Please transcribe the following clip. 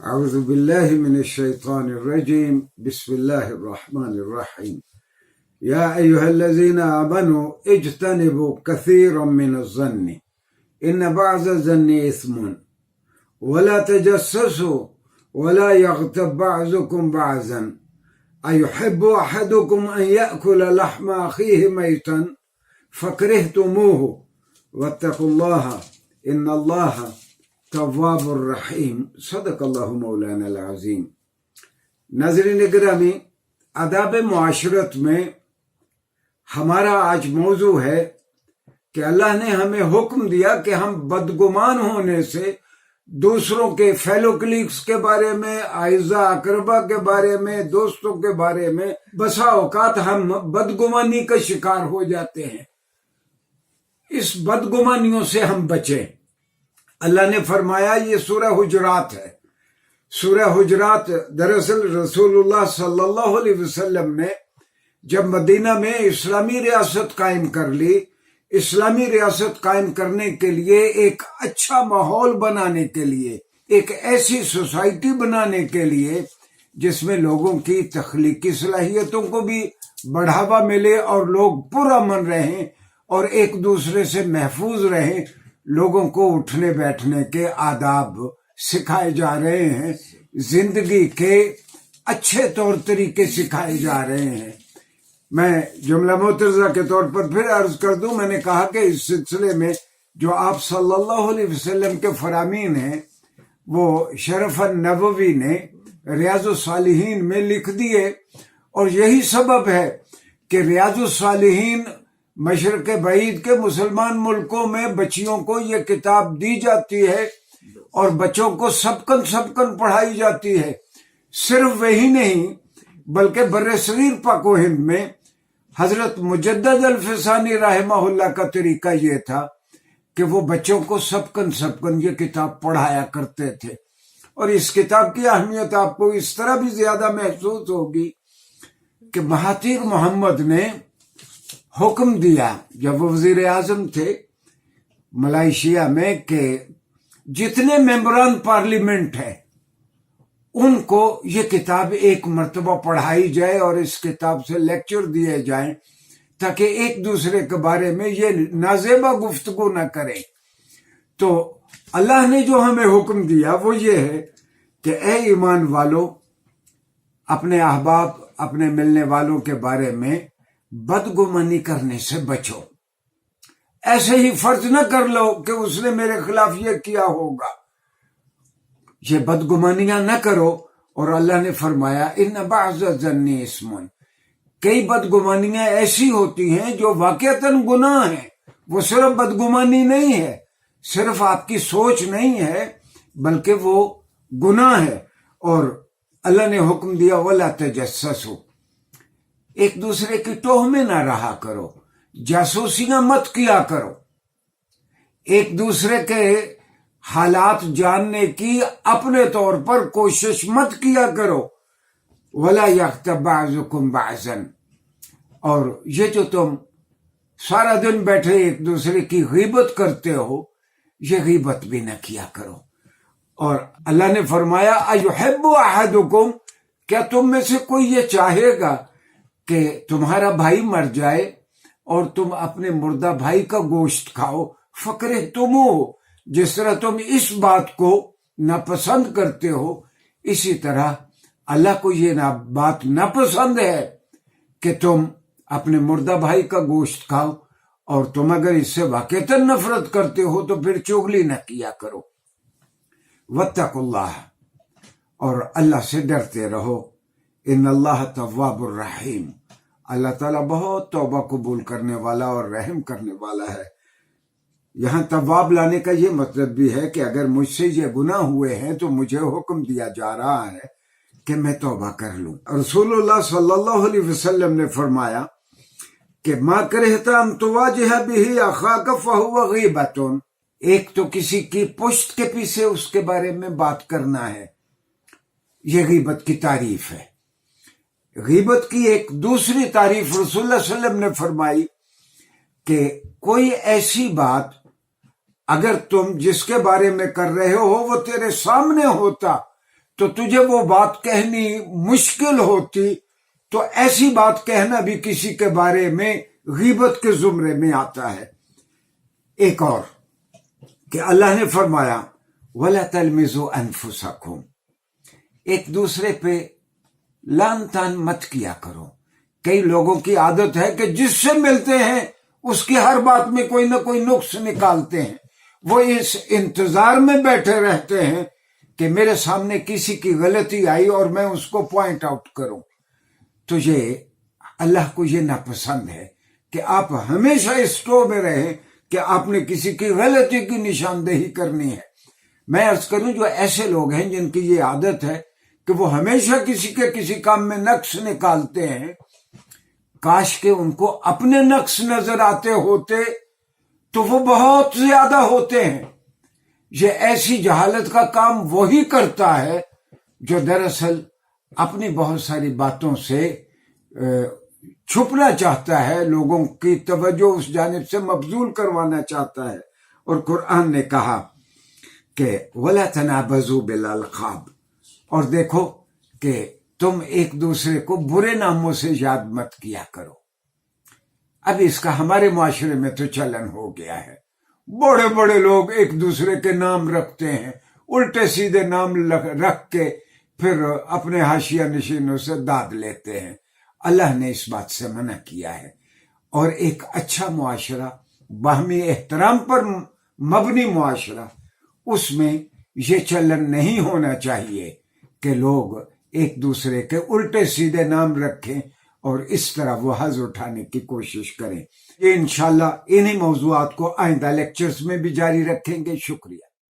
أعوذ بالله من الشيطان الرجيم. بسم الله الرحمن الرحيم. يا أيها الذين آمنوا اجتنبوا كثيرا من الظن إن بعض الظن إثم ولا تجسسوا ولا يغتب بعضكم بعضا أيحب أحدكم أن يأكل لحم أخيه ميتا فكرهتموه واتقوا الله إن الله تواب الرحیم. صدق اللہ مولانا العظیم. ناظرین گرامی، آداب معاشرت میں ہمارا آج موضوع ہے کہ اللہ نے ہمیں حکم دیا کہ ہم بدگمان ہونے سے دوسروں کے فیلو کلیگز کے بارے میں، اعزاء اقربا کے بارے میں، دوستوں کے بارے میں بسا اوقات ہم بدگمانی کا شکار ہو جاتے ہیں. اس بدگمانیوں سے ہم بچیں. اللہ نے فرمایا، یہ سورہ حجرات ہے. سورہ حجرات دراصل رسول اللہ صلی اللہ علیہ وسلم نے جب مدینہ میں اسلامی ریاست قائم کر لی، اسلامی ریاست قائم کرنے کے لیے، ایک اچھا ماحول بنانے کے لیے، ایک ایسی سوسائٹی بنانے کے لیے جس میں لوگوں کی تخلیقی صلاحیتوں کو بھی بڑھاوا ملے اور لوگ پرامن رہیں اور ایک دوسرے سے محفوظ رہیں، لوگوں کو اٹھنے بیٹھنے کے آداب سکھائے جا رہے ہیں، زندگی کے اچھے طور طریقے سکھائے جا رہے ہیں. میں جملہ معترضہ کے طور پر پھر عرض کر دوں، میں نے کہا کہ اس سلسلے میں جو آپ صلی اللہ علیہ وسلم کے فرامین ہیں وہ شرف النووی نے ریاض الصالحین میں لکھ دیے، اور یہی سبب ہے کہ ریاض الصالحین مشرق بعید کے مسلمان ملکوں میں بچیوں کو یہ کتاب دی جاتی ہے اور بچوں کو سبکن پڑھائی جاتی ہے. صرف وہی نہیں بلکہ برصغیر پاک و ہند میں حضرت مجدد الفسانی رحمہ اللہ کا طریقہ یہ تھا کہ وہ بچوں کو سبکن یہ کتاب پڑھایا کرتے تھے. اور اس کتاب کی اہمیت آپ کو اس طرح بھی زیادہ محسوس ہوگی کہ مہاتیر محمد نے حکم دیا جب وہ وزیر اعظم تھے ملائیشیا میں کہ جتنے ممبران پارلیمنٹ ہیں ان کو یہ کتاب ایک مرتبہ پڑھائی جائے اور اس کتاب سے لیکچر دیے جائیں تاکہ ایک دوسرے کے بارے میں یہ نازیبا گفتگو نہ کریں. تو اللہ نے جو ہمیں حکم دیا وہ یہ ہے کہ اے ایمان والو، اپنے احباب، اپنے ملنے والوں کے بارے میں بدگمانی کرنے سے بچو. ایسے ہی فرض نہ کر لو کہ اس نے میرے خلاف یہ کیا ہوگا. یہ بدگمانیاں نہ کرو. اور اللہ نے فرمایا ان بعض الظن اسم، کئی بدگمانیاں ایسی ہوتی ہیں جو واقعتاً گناہ ہیں. وہ صرف بدگمانی نہیں ہے، صرف آپ کی سوچ نہیں ہے، بلکہ وہ گناہ ہے. اور اللہ نے حکم دیا وَلَا تَجَسَّسُوا، ایک دوسرے کی ٹوہ میں نہ رہا کرو، جاسوسیاں مت کیا کرو، ایک دوسرے کے حالات جاننے کی اپنے طور پر کوشش مت کیا کرو. وَلَا يَغْتَبْ بَعْضُكُمْ بَعْضًا، اور یہ جو تم سارا دن بیٹھے ایک دوسرے کی غیبت کرتے ہو، یہ غیبت بھی نہ کیا کرو. اور اللہ نے فرمایا أَيُحِبُّ أَحَدُكُمْ، کیا تم میں سے کوئی یہ چاہے گا کہ تمہارا بھائی مر جائے اور تم اپنے مردہ بھائی کا گوشت کھاؤ؟ فَكَرِهْتُمُوهُ، جس طرح تم اس بات کو ناپسند کرتے ہو، اسی طرح اللہ کو یہ بات ناپسند ہے کہ تم اپنے مردہ بھائی کا گوشت کھاؤ. اور تم اگر اس سے واقعتاً نفرت کرتے ہو تو پھر چغلی نہ کیا کرو. وَاتَّقُوا اللَّهَ، اور اللہ سے ڈرتے رہو. ان اللہ تواب الرحیم، اللہ تعالیٰ بہت توبہ قبول کرنے والا اور رحم کرنے والا ہے. یہاں تواب لانے کا یہ مطلب بھی ہے کہ اگر مجھ سے یہ گناہ ہوئے ہیں تو مجھے حکم دیا جا رہا ہے کہ میں توبہ کر لوں. رسول اللہ صلی اللہ علیہ وسلم نے فرمایا کہ ما کرہت ان تواجہ بہ اخاک فہو غیبۃ، ایک تو کسی کی پشت کے پیچھے اس کے بارے میں بات کرنا ہے، یہ غیبت کی تعریف ہے. غیبت کی ایک دوسری تعریف رسول اللہ صلی اللہ علیہ وسلم نے فرمائی کہ کوئی ایسی بات اگر تم جس کے بارے میں کر رہے ہو وہ تیرے سامنے ہوتا تو تجھے وہ بات کہنی مشکل ہوتی، تو ایسی بات کہنا بھی کسی کے بارے میں غیبت کے زمرے میں آتا ہے۔ ایک اور کہ اللہ نے فرمایا وَلَا تَلْمِزُوا أَنفُسَكُمْ، ایک دوسرے پہ لان تان مت کیا کرو۔ کئی لوگوں کی عادت ہے کہ جس سے ملتے ہیں اس کی ہر بات میں کوئی نہ کوئی نقص نکالتے ہیں، وہ اس انتظار میں بیٹھے رہتے ہیں کہ میرے سامنے کسی کی غلطی آئی اور میں اس کو پوائنٹ آؤٹ کروں۔ تو یہ اللہ کو یہ ناپسند ہے کہ آپ ہمیشہ اس ٹو میں رہیں کہ آپ نے کسی کی غلطی کی نشاندہی کرنی ہے۔ میں عرض کروں جو ایسے لوگ ہیں جن کی یہ عادت ہے کہ وہ ہمیشہ کسی کے کسی کام میں نقص نکالتے ہیں، کاش کہ ان کو اپنے نقص نظر آتے ہوتے تو وہ بہت زیادہ ہوتے ہیں۔ یہ ایسی جہالت کا کام وہی کرتا ہے جو دراصل اپنی بہت ساری باتوں سے چھپنا چاہتا ہے، لوگوں کی توجہ اس جانب سے مبذول کروانا چاہتا ہے۔ اور قرآن نے کہا کہ وَلَا تَنَابَزُوا بِالْأَلْقَابِ، اور دیکھو کہ تم ایک دوسرے کو برے ناموں سے یاد مت کیا کرو۔ اب اس کا ہمارے معاشرے میں تو چلن ہو گیا ہے، بڑے بڑے لوگ ایک دوسرے کے نام رکھتے ہیں، الٹے سیدھے نام رکھ کے پھر اپنے حاشیہ نشینوں سے داد لیتے ہیں۔ اللہ نے اس بات سے منع کیا ہے، اور ایک اچھا معاشرہ، باہمی احترام پر مبنی معاشرہ، اس میں یہ چلن نہیں ہونا چاہیے کہ لوگ ایک دوسرے کے الٹے سیدھے نام رکھیں اور اس طرح وہ حظ اٹھانے کی کوشش کریں۔ یہ انشاءاللہ انہی موضوعات کو آئندہ لیکچرز میں بھی جاری رکھیں گے۔ شکریہ۔